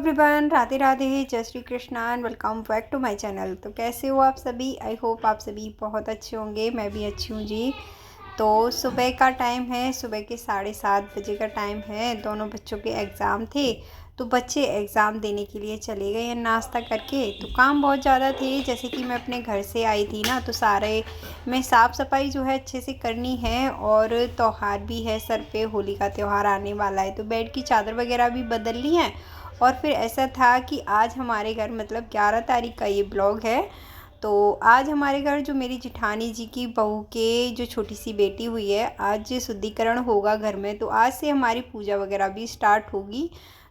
Everyone, Radhe Radhe, जय Shri Krishna and welcome back to my channel. तो कैसे हो आप सभी? आई होप आप सभी बहुत अच्छे होंगे। मैं भी अच्छी हूँ जी। तो सुबह का टाइम है, सुबह के 7:30 बजे का टाइम है। दोनों बच्चों के एग्ज़ाम थे तो बच्चे एग्ज़ाम देने के लिए चले गए हैं नाश्ता करके। तो काम बहुत ज़्यादा थे, जैसे कि मैं अपने घर से आई थी ना, तो सारे में साफ़ सफाई जो है अच्छे से करनी है। और त्यौहार भी है सर पे, होली का त्यौहार आने वाला है, तो बेड की चादर वगैरह भी बदल ली है। और फिर ऐसा था कि आज हमारे घर, मतलब 11 तारीख का ये ब्लॉग है, तो आज हमारे घर जो मेरी जिठानी जी की बहू के जो छोटी सी बेटी हुई है, आज शुद्धिकरण होगा घर में। तो आज से हमारी पूजा वगैरह भी स्टार्ट होगी।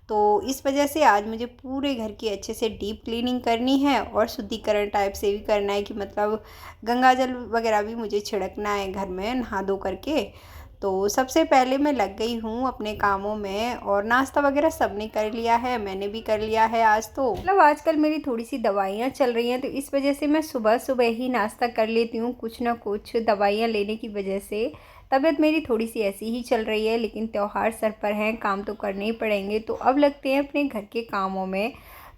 तो इस वजह से आज मुझे पूरे घर की अच्छे से डीप क्लीनिंग करनी है और शुद्धिकरण टाइप से भी करना है, कि मतलब गंगा जल वगैरह भी मुझे छिड़कना है घर में नहा धो करके। तो सबसे पहले मैं लग गई हूँ अपने कामों में, और नाश्ता वगैरह सबने कर लिया है, मैंने भी कर लिया है। आज तो मतलब आजकल मेरी थोड़ी सी दवाइयाँ चल रही हैं, तो इस वजह से मैं सुबह सुबह ही नाश्ता कर लेती हूँ, कुछ ना कुछ दवाइयाँ लेने की वजह से। तबीयत मेरी थोड़ी सी ऐसी ही चल रही है, लेकिन त्यौहार सर पर हैं, काम तो करने ही पड़ेंगे। तो अब लगते हैं अपने घर के कामों में।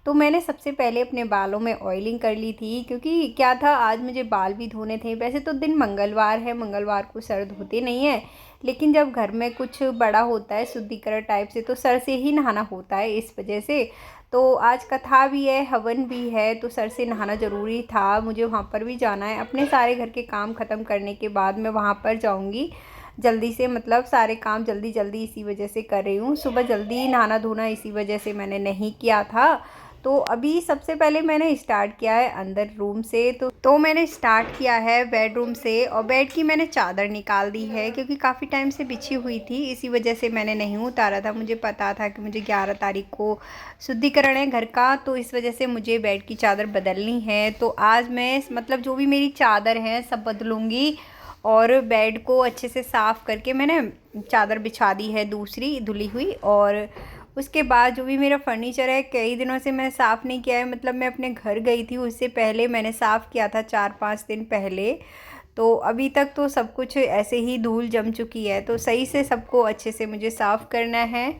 तो मैंने सबसे पहले अपने बालों में ऑयलिंग कर ली थी, क्योंकि क्या था, आज मुझे बाल भी धोने थे। वैसे तो दिन मंगलवार है, मंगलवार को सर धोते नहीं है, लेकिन जब घर में कुछ बड़ा होता है शुद्धिकरण टाइप से, तो सर से ही नहाना होता है, इस वजह से। तो आज कथा भी है, हवन भी है, तो सर से नहाना ज़रूरी था। मुझे वहाँ पर भी जाना है। अपने सारे घर के काम ख़त्म करने के बाद मैं वहाँ पर जाऊँगी जल्दी से, मतलब सारे काम जल्दी जल्दी इसी वजह से कर रही हूँ। सुबह जल्दी नहाना धोना इसी वजह से मैंने नहीं किया था। तो अभी सबसे पहले मैंने स्टार्ट किया है अंदर रूम से। तो मैंने स्टार्ट किया है बेडरूम से, और बेड की मैंने चादर निकाल दी है, क्योंकि काफ़ी टाइम से बिछी हुई थी, इसी वजह से मैंने नहीं उतारा था। मुझे पता था कि मुझे 11 तारीख को शुद्धिकरण है घर का, तो इस वजह से मुझे बेड की चादर बदलनी है। तो आज मैं मतलब जो भी मेरी चादर है सब बदलूँगी, और बेड को अच्छे से साफ़ करके मैंने चादर बिछा दी है दूसरी धुली हुई। और उसके बाद जो भी मेरा फर्नीचर है, कई दिनों से मैं साफ़ नहीं किया है, मतलब मैं अपने घर गई थी उससे पहले मैंने साफ़ किया था 4-5 दिन पहले। तो अभी तक तो सब कुछ ऐसे ही धूल जम चुकी है, तो सही से सबको अच्छे से मुझे साफ़ करना है।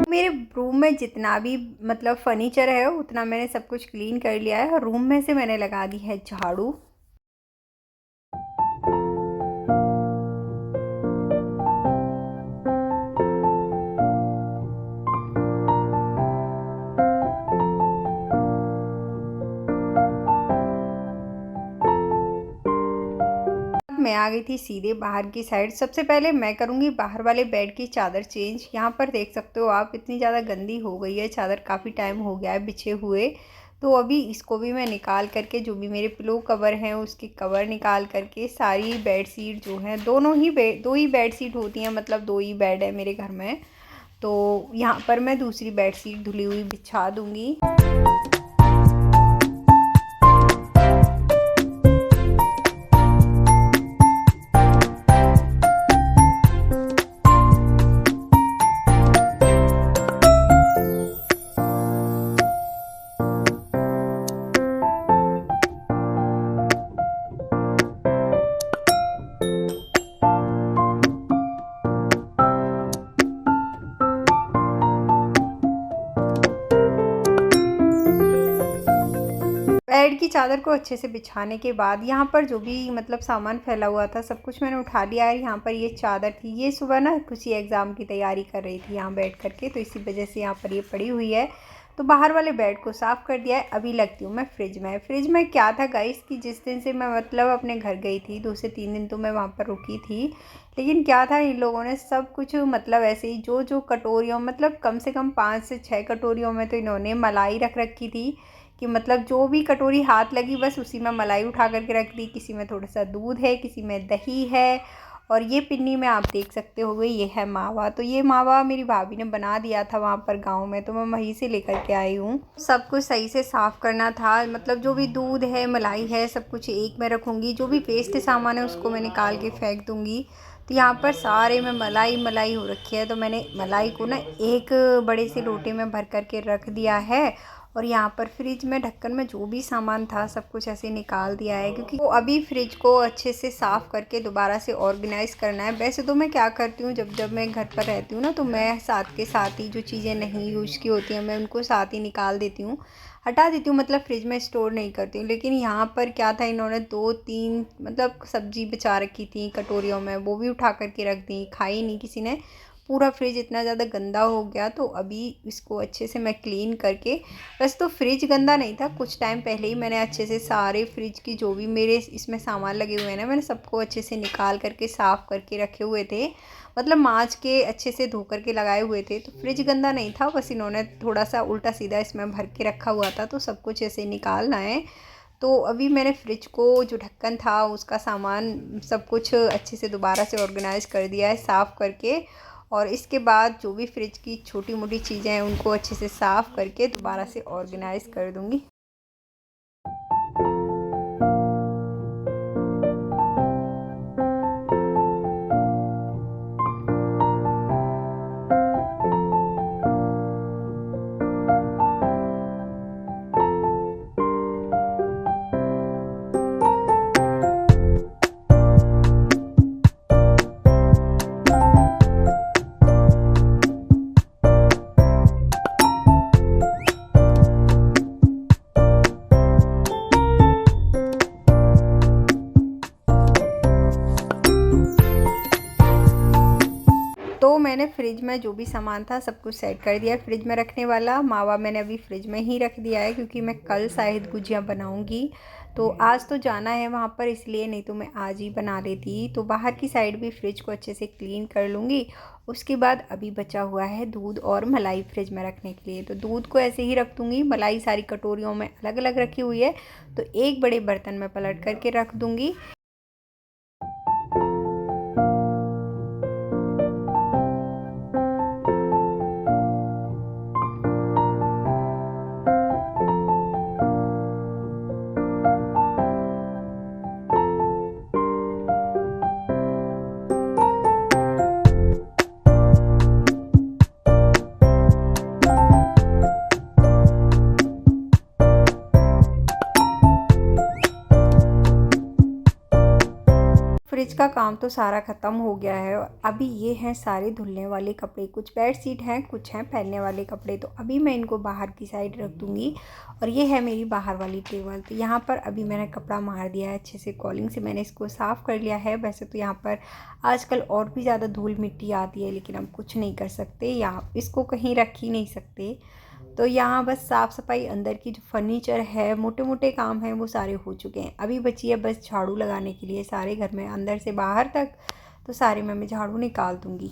मेरे रूम में जितना भी मतलब फर्नीचर है उतना मैंने सब कुछ क्लीन कर लिया है, और रूम में से मैंने लगा दी है झाड़ू। मैं आ गई थी सीधे बाहर की साइड। सबसे पहले मैं करूँगी बाहर वाले बेड की चादर चेंज। यहाँ पर देख सकते हो आप, इतनी ज़्यादा गंदी हो गई है चादर, काफ़ी टाइम हो गया है बिछे हुए। तो अभी इसको भी मैं निकाल करके, जो भी मेरे पिलो कवर हैं उसके कवर निकाल करके, सारी बेड शीट जो हैं, दो ही बेड शीट होती हैं, मतलब दो ही बेड है मेरे घर में। तो यहाँ पर मैं दूसरी बेड शीट धुली हुई बिछा दूँगी। बेड की चादर को अच्छे से बिछाने के बाद यहाँ पर जो भी मतलब सामान फैला हुआ था सब कुछ मैंने उठा लिया है। यहाँ पर ये चादर थी, ये सुबह ना किसी एग्ज़ाम की तैयारी कर रही थी यहाँ बैठ करके, तो इसी वजह से यहाँ पर ये पड़ी हुई है। तो बाहर वाले बेड को साफ़ कर दिया है। अभी लगती हूँ मैं फ्रिज में क्या था गाइस कि जिस दिन से मैं मतलब अपने घर गई थी 2 से 3 दिन तो मैं वहाँ पर रुकी थी, लेकिन क्या था इन लोगों ने सब कुछ मतलब ऐसे ही जो कटोरियों मतलब कम से कम 5 से 6 कटोरियों में तो इन्होंने मलाई रख रखी थी कि मतलब जो भी कटोरी हाथ लगी बस उसी में मलाई उठा करके रख दी। किसी में थोड़ा सा दूध है, किसी में दही है, और ये पिन्नी में आप देख सकते हो ये है मावा। तो ये मावा मेरी भाभी ने बना दिया था वहाँ पर गांव में, तो मैं वहीं से लेकर के आई हूँ। सब कुछ सही से साफ़ करना था, मतलब जो भी दूध है मलाई है सब कुछ एक में रखूँगी, जो भी वेस्ट सामान है उसको मैं निकाल के फेंक दूँगी। तो यहाँ पर सारे में मलाई हो रखी है, तो मैंने मलाई को ना एक बड़े से लोटे में भर करके रख दिया है। और यहाँ पर फ्रिज में ढक्कन में जो भी सामान था सब कुछ ऐसे निकाल दिया है, क्योंकि वो अभी फ्रिज को अच्छे से साफ़ करके दोबारा से ऑर्गेनाइज़ करना है। वैसे तो मैं क्या करती हूँ जब मैं घर पर रहती हूँ ना, तो मैं साथ के साथ ही जो चीज़ें नहीं यूज़ की होती हैं मैं उनको साथ ही निकाल देती हूँ, हटा देती हूँ, मतलब फ्रिज में स्टोर नहीं करती हूँ। लेकिन यहाँ पर क्या था, इन्होंने 2-3 मतलब सब्ज़ी बचा रखी थी कटोरियों में, वो भी उठा करके रख दी, खाई नहीं किसी ने। पूरा फ्रिज इतना ज़्यादा गंदा हो गया, तो अभी इसको अच्छे से मैं क्लीन करके, वैसे तो फ्रिज गंदा नहीं था, कुछ टाइम पहले ही मैंने अच्छे से सारे फ्रिज की जो भी मेरे इसमें सामान लगे हुए हैं ना, मैंने सबको अच्छे से निकाल करके साफ़ करके रखे हुए थे, मतलब माँज के अच्छे से धो करके लगाए हुए थे। तो फ्रिज गंदा नहीं था, बस इन्होंने थोड़ा सा उल्टा सीधा इसमें भर के रखा हुआ था, तो सब कुछ ऐसे निकालना है। तो अभी मैंने फ्रिज को जो ढक्कन था उसका सामान सब कुछ अच्छे से दोबारा से ऑर्गेनाइज़ कर दिया है साफ़ करके, और इसके बाद जो भी फ्रिज की छोटी मोटी चीज़ें हैं उनको अच्छे से साफ़ करके दोबारा से ऑर्गेनाइज़ कर दूँगी। तो मैंने फ्रिज में जो भी सामान था सब कुछ सेट कर दिया है। फ्रिज में रखने वाला मावा मैंने अभी फ्रिज में ही रख दिया है, क्योंकि मैं कल शायद गुजिया बनाऊंगी, तो आज तो जाना है वहाँ पर, इसलिए नहीं तो मैं आज ही बना लेती। तो बाहर की साइड भी फ्रिज को अच्छे से क्लीन कर लूँगी। उसके बाद अभी बचा हुआ है दूध और मलाई फ्रिज में रखने के लिए, तो दूध को ऐसे ही रख दूँगी, मलाई सारी कटोरियों में अलग अलग रखी हुई है, तो एक बड़े बर्तन में पलट करके रख दूँगी। फ्रिज का काम तो सारा ख़त्म हो गया है। अभी ये हैं सारे धुलने वाले कपड़े, कुछ बेड शीट हैं, कुछ हैं फैलने वाले कपड़े, तो अभी मैं इनको बाहर की साइड रख दूँगी। और ये है मेरी बाहर वाली टेबल, तो यहाँ पर अभी मैंने कपड़ा मार दिया है अच्छे से, कॉलिंग से मैंने इसको साफ़ कर लिया है। वैसे तो यहाँ पर आजकल और भी ज़्यादा धूल मिट्टी आती है, लेकिन हम कुछ नहीं कर सकते, यहाँ इसको कहीं रख ही नहीं सकते। तो यहाँ बस साफ़ सफाई, अंदर की जो फर्नीचर है, मोटे मोटे काम हैं वो सारे हो चुके हैं। अभी बची है बस झाड़ू लगाने के लिए सारे घर में, अंदर से बाहर तक, तो सारे में मैं झाड़ू निकाल दूँगी।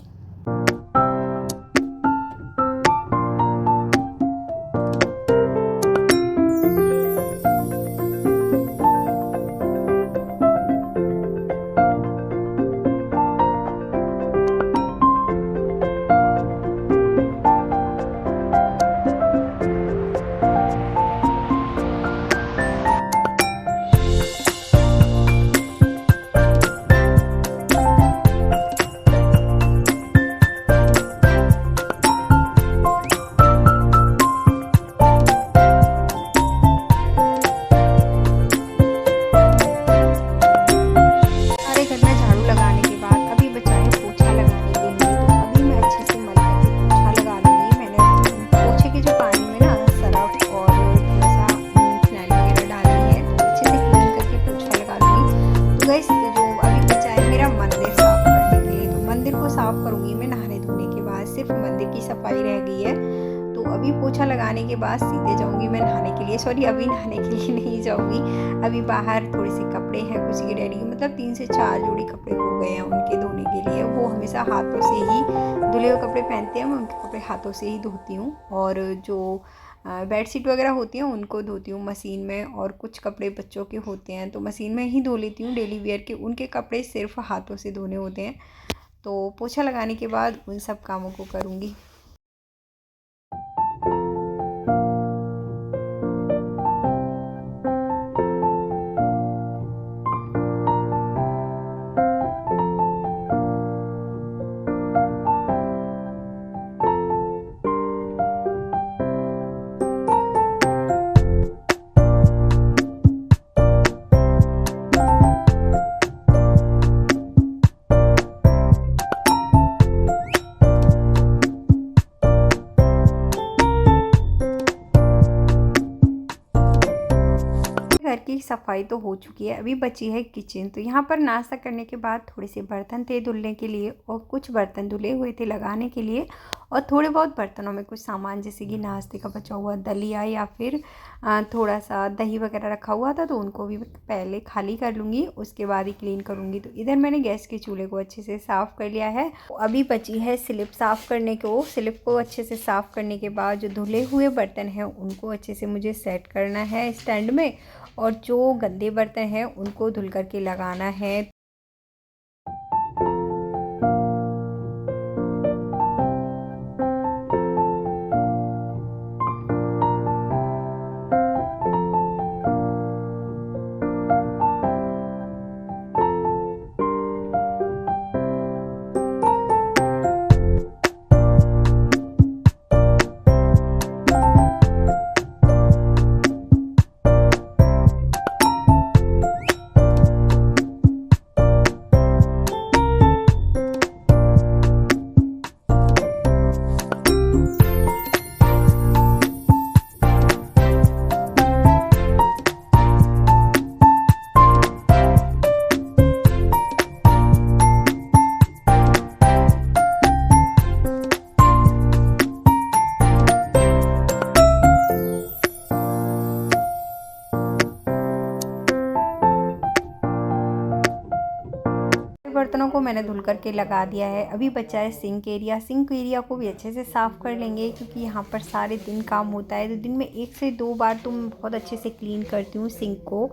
सफाई रह गई है। तो अभी पोछा लगाने के बाद सीधे जाऊंगी मैं नहाने के लिए। सॉरी, अभी नहाने के लिए नहीं जाऊंगी, अभी बाहर थोड़े से कपड़े हैं कुछ के डैडी के, मतलब 3 से 4 जोड़ी कपड़े हो गए हैं उनके धोने के लिए। वो हमेशा हाथों से ही धुले हुए कपड़े पहनते हैं, मैं उनके कपड़े हाथों से ही धोती हूँ। और जो बेडशीट वगैरह होती हैं उनको धोती हूँ मशीन में, और कुछ कपड़े बच्चों के होते हैं तो मशीन में ही धो लेती हूँ डेली वेयर के। उनके कपड़े सिर्फ हाथों से धोने होते हैं। तो पोछा लगाने के बाद उन सब कामों को करूँगी। घर की सफाई तो हो चुकी है, अभी बची है किचन। तो यहाँ पर नाश्ता करने के बाद थोड़े से बर्तन थे धुलने के लिए, और कुछ बर्तन धुले हुए थे लगाने के लिए, और थोड़े बहुत बर्तनों में कुछ सामान जैसे कि नाश्ते का बचा हुआ दलिया या फिर थोड़ा सा दही वगैरह रखा हुआ था, तो उनको भी पहले खाली कर लूँगी, उसके बाद ही क्लीन करूँगी। तो इधर मैंने गैस के चूल्हे को अच्छे से साफ़ कर लिया है। अभी बची है स्लिप साफ़ करने को। स्लिप को अच्छे से साफ़ करने के बाद जो धुले हुए बर्तन हैं उनको अच्छे से मुझे सेट करना है स्टैंड में, और जो गंदे बर्तन हैं उनको धुल करके लगाना है। बर्तनों को मैंने धुल करके लगा दिया है। अभी बचा है सिंक एरिया। सिंक एरिया को भी अच्छे से साफ़ कर लेंगे, क्योंकि यहाँ पर सारे दिन काम होता है। तो दिन में 1 से 2 बार तो मैं बहुत अच्छे से क्लीन करती हूँ सिंक को,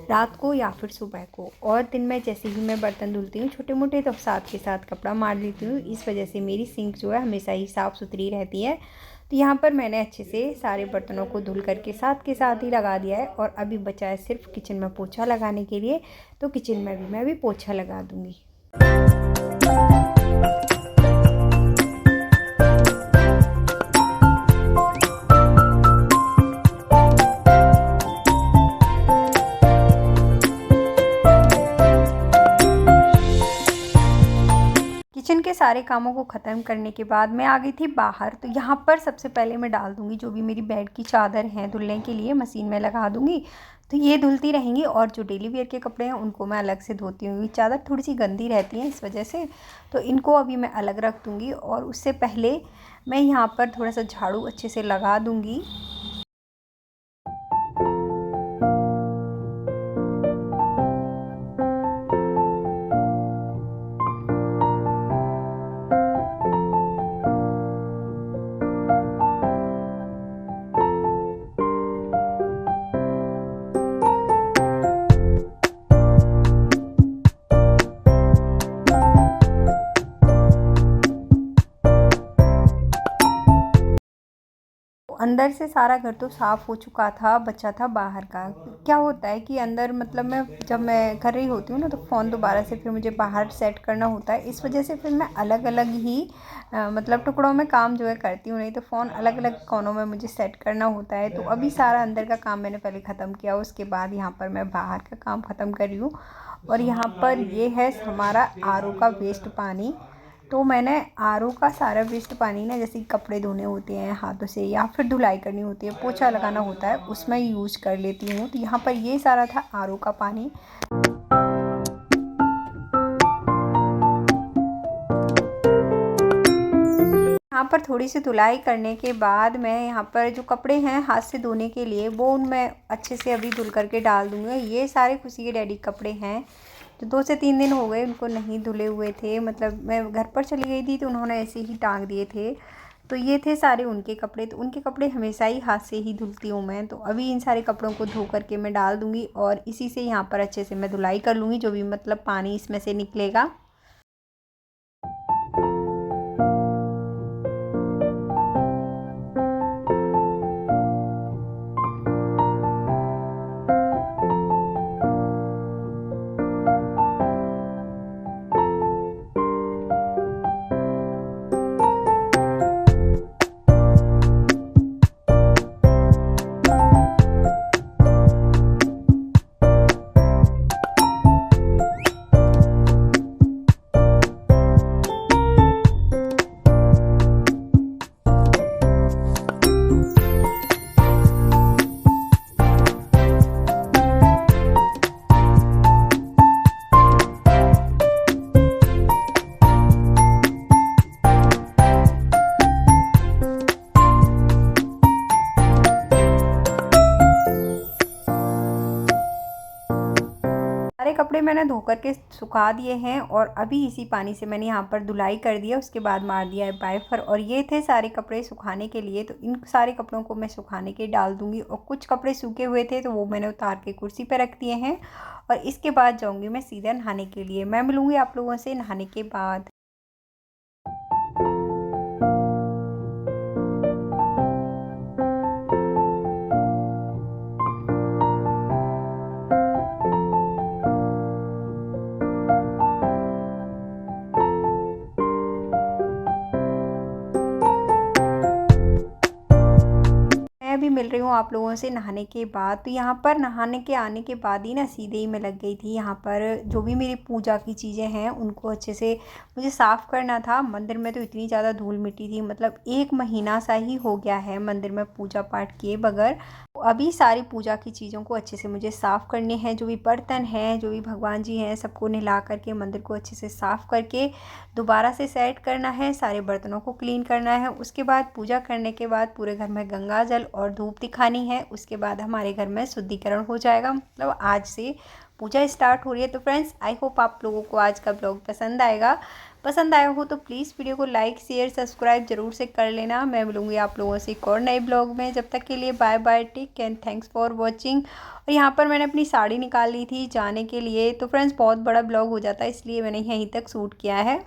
रात को या फिर सुबह को। और दिन में जैसे ही मैं बर्तन धुलती हूँ छोटे मोटे, तो साथ के साथ कपड़ा मार लेती हूँ। इस वजह से मेरी सिंक जो है हमेशा ही साफ़ सुथरी रहती है। तो यहाँ पर मैंने अच्छे से सारे बर्तनों को धुल करके साथ के साथ ही लगा दिया है। और अभी बचा है सिर्फ किचन में पोछा लगाने के लिए, तो किचन में भी मैं पोछा लगा दूँगी। किचन के सारे कामों को ख़त्म करने के बाद मैं आ गई थी बाहर। तो यहाँ पर सबसे पहले मैं डाल दूँगी जो भी मेरी बेड की चादर हैं धुलने के लिए, मशीन में लगा दूँगी। तो ये धुलती रहेंगी, और जो डेली वेयर के कपड़े हैं उनको मैं अलग से धोती हूँ। चादर थोड़ी सी गंदी रहती है इस वजह से, तो इनको अभी मैं अलग रख दूँगी। और उससे पहले मैं यहाँ पर थोड़ा सा झाड़ू अच्छे से लगा दूँगी। अंदर से सारा घर तो साफ़ हो चुका था, बचा था बाहर का। क्या होता है कि अंदर मतलब जब मैं कर रही होती हूँ ना, तो फ़ोन दोबारा से फिर मुझे बाहर सेट करना होता है। इस वजह से फिर मैं अलग अलग ही मतलब टुकड़ों में काम जो है करती हूँ, नहीं तो फ़ोन अलग अलग कोनों में मुझे सेट करना होता है। तो अभी सारा अंदर का काम मैंने पहले ख़त्म किया, उसके बाद यहाँ पर मैं बाहर का काम ख़त्म कर रही हूँ। और यहाँ पर ये है हमारा आरओ का वेस्ट पानी। तो मैंने आरओ का सारा वेस्ट पानी ना, जैसे कपड़े धोने होते हैं हाथों से या फिर धुलाई करनी होती है, पोछा लगाना होता है, उसमें यूज कर लेती हूँ। तो यहाँ पर ये सारा था आरओ का पानी। यहाँ यहाँ पर थोड़ी सी धुलाई करने के बाद मैं यहाँ पर जो कपड़े हैं हाथ से धोने के लिए वो उनमें अच्छे से अभी धुल करके डाल दूँगी। ये सारे खुशी के डैडी कपड़े हैं जो 2 से 3 दिन हो गए उनको नहीं धुले हुए थे, मतलब मैं घर पर चली गई थी तो उन्होंने ऐसे ही टांग दिए थे। तो ये थे सारे उनके कपड़े, तो उनके कपड़े हमेशा ही हाथ से ही धुलती हूँ मैं। तो अभी इन सारे कपड़ों को धो करके मैं डाल दूँगी और इसी से यहाँ पर अच्छे से मैं धुलाई कर लूँगी, जो भी मतलब पानी इसमें से निकलेगा। सारे कपड़े मैंने धो करके सुखा दिए हैं और अभी इसी पानी से मैंने यहाँ पर धुलाई कर दिया, उसके बाद मार दिया है बाइफर। और ये थे सारे कपड़े सुखाने के लिए, तो इन सारे कपड़ों को मैं सुखाने के डाल दूँगी। और कुछ कपड़े सूखे हुए थे तो वो मैंने उतार के कुर्सी पे रख दिए हैं और इसके बाद जाऊँगी मैं सीधा नहाने के लिए। मैं मिलूँगी आप लोगों से नहाने के बाद। मैं भी मिल रही हूँ आप लोगों से नहाने के बाद। तो यहाँ पर नहाने के आने के बाद ही ना सीधे ही मैं लग गई थी यहाँ पर जो भी मेरी पूजा की चीज़ें हैं उनको अच्छे से मुझे साफ़ करना था। मंदिर में तो इतनी ज़्यादा धूल मिट्टी थी, मतलब 1 महीना सा ही हो गया है मंदिर में पूजा पाठ किए बगैर। तो अभी सारी पूजा की चीज़ों को अच्छे से मुझे साफ़ करने हैं, जो भी बर्तन हैं, जो भी भगवान जी हैं, सबको नहला करके मंदिर को अच्छे से साफ़ करके दोबारा से सेट करना है, सारे बर्तनों को क्लीन करना है। उसके बाद पूजा करने के बाद पूरे घर में गंगा जल और धूप दिखानी है। उसके बाद हमारे घर में शुद्धिकरण हो जाएगा, मतलब आज से पूजा स्टार्ट हो रही है। तो फ्रेंड्स, आई होप आप लोगों को आज का ब्लॉग पसंद आएगा। पसंद आया हो तो प्लीज़ वीडियो को लाइक शेयर सब्सक्राइब जरूर से कर लेना। मैं मिलूँगी आप लोगों से एक और नए ब्लॉग में। जब तक के लिए bye bye, take care, thanks for watching. और यहाँ पर मैंने अपनी साड़ी निकाल ली थी जाने के लिए। तो फ्रेंड्स, बहुत बड़ा ब्लॉग हो जाता है इसलिए मैंने यहीं तक शूट किया है।